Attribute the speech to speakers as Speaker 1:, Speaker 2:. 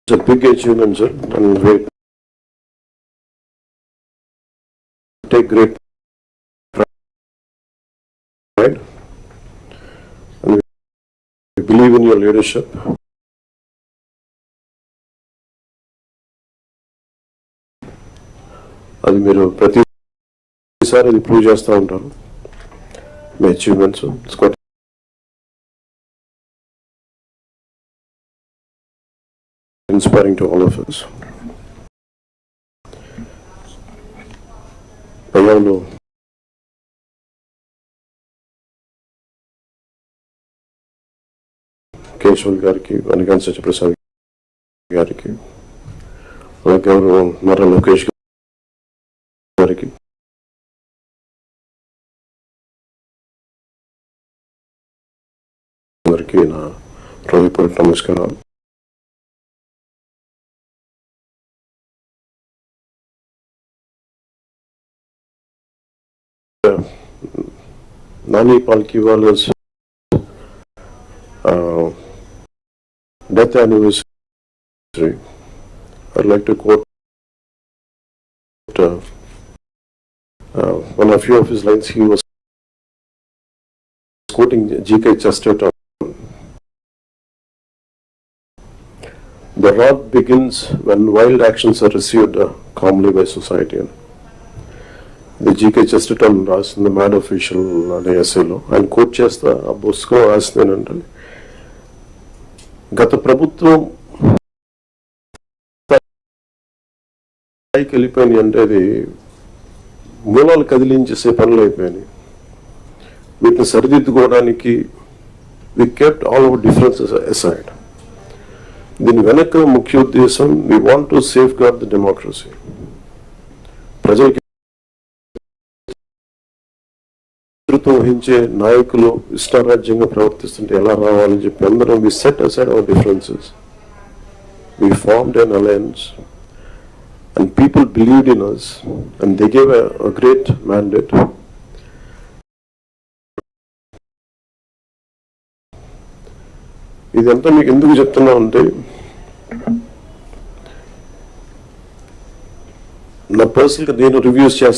Speaker 1: It's a big achievement, sir, and we take great pride, and we believe in your leadership. అది మీరు ప్రతిసారి అది prove చేస్తూ ఉంటారు మీ achievements. It's quite inspiring to all of us. Payyavula Keshav గారికి, వనిగాని సత్యప్రసాద్ గారికి, అలాగే ఎవరు మర్ర లోకేష్ గారికి, అందరికీ నా హృదయపూర్వక నమస్కారాలు. Nani Palkhiwala's death anniversary, I'd like to quote one of few of his lines. He was quoting G.K. Chesterton. The rot begins when wild actions are received calmly by society. The G.K. Chesterton రాసిన mad official అనే ఎస్సేలో ఆయన coat చేస్తా. ఆ పుస్తకం రాసిందేనంటే, గత ప్రభుత్వం స్థాయికి వెళ్ళిపోయినాయి అంటే అది మూలాలు కదిలించేసే పనులు అయిపోయినాయి. వీటిని సరిదిద్దుకోవడానికి we kept all our differences aside. దీని వెనక ముఖ్య ఉద్దేశం, we want to safeguard the democracy. ప్రజలకి నేతృత్వం వహించే నాయకులు ఇష్టారాజ్యంగా ప్రవర్తిస్తుంటే ఎలా రావాలని చెప్పి అందరం we set aside our differences. We formed an alliance and people believed in us and they gave a great mandate. ఇదంతా మీకు ఎందుకు చెప్తున్నా అంటే, నా పర్సనల్గా నేను రివ్యూస్ చేస్తాను.